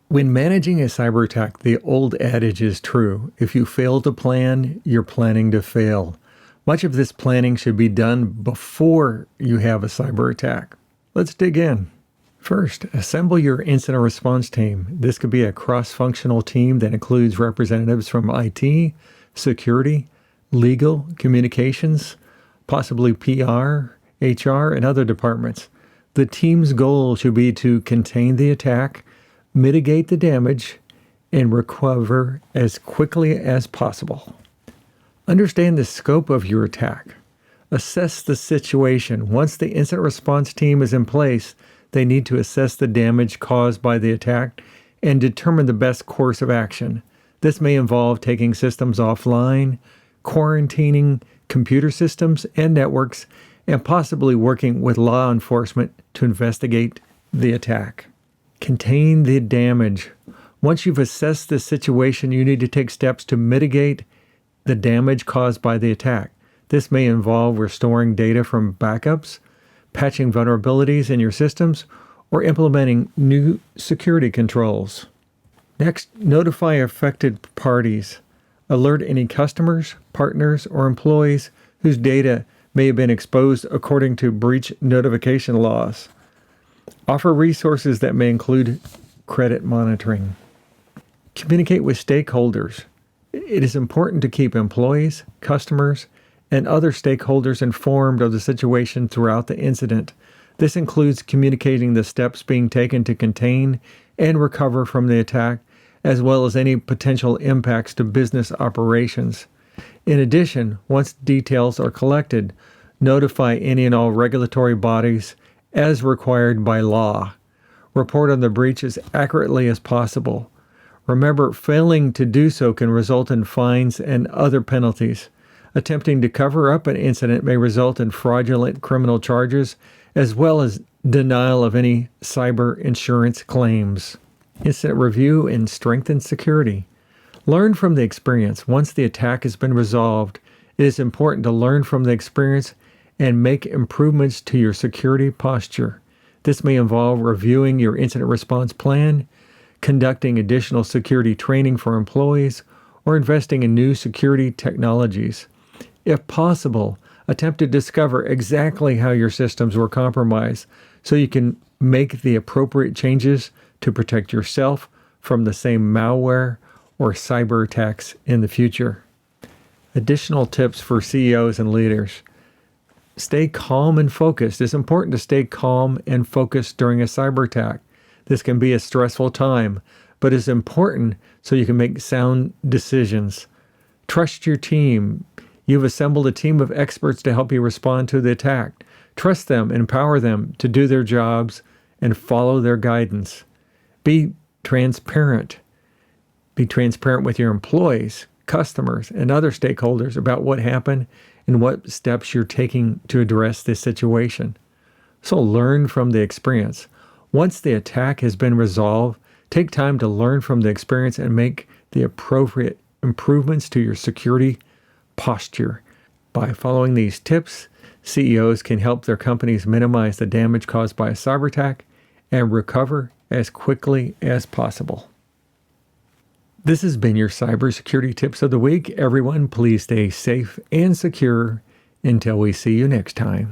When managing a cyber attack, the old adage is true. If you fail to plan, you're planning to fail. Much of this planning should be done before you have a cyber attack. Let's dig in. First, assemble your incident response team. This could be a cross-functional team that includes representatives from IT, security, legal, communications, possibly PR, HR, and other departments. The team's goal should be to contain the attack, mitigate the damage, and recover as quickly as possible. Understand the scope of your attack. Assess the situation. Once the incident response team is in place, they need to assess the damage caused by the attack and determine the best course of action. This may involve taking systems offline, quarantining computer systems and networks, and possibly working with law enforcement to investigate the attack. Contain the damage. Once you've assessed the situation, you need to take steps to mitigate the damage caused by the attack. This may involve restoring data from backups, patching vulnerabilities in your systems, or implementing new security controls. Next, notify affected parties. Alert any customers, partners, or employees whose data may have been exposed according to breach notification laws. Offer resources that may include credit monitoring. Communicate with stakeholders. It is important to keep employees, customers, and other stakeholders informed of the situation throughout the incident. This includes communicating the steps being taken to contain and recover from the attack, as well as any potential impacts to business operations. In addition, once details are collected, notify any and all regulatory bodies as required by law. Report on the breach as accurately as possible. Remember, failing to do so can result in fines and other penalties. Attempting to cover up an incident may result in fraudulent criminal charges, as well as denial of any cyber insurance claims. Incident review and strengthen security. Learn from the experience. Once the attack has been resolved, it is important to learn from the experience and make improvements to your security posture. This may involve reviewing your incident response plan, conducting additional security training for employees, or investing in new security technologies. If possible, attempt to discover exactly how your systems were compromised so you can make the appropriate changes to protect yourself from the same malware or cyber attacks in the future. Additional tips for CEOs and leaders. Stay calm and focused. It's important to stay calm and focused during a cyber attack. This can be a stressful time, but it's important so you can make sound decisions. Trust your team. You've assembled a team of experts to help you respond to the attack. Trust them and empower them to do their jobs and follow their guidance. Be transparent. Be transparent with your employees, customers, and other stakeholders about what happened and what steps you're taking to address this situation. So learn from the experience. Once the attack has been resolved, take time to learn from the experience and make the appropriate improvements to your security posture. By following these tips, CEOs can help their companies minimize the damage caused by a cyber attack and recover as quickly as possible. This has been your cybersecurity tips of the week. Everyone, please stay safe and secure until we see you next time.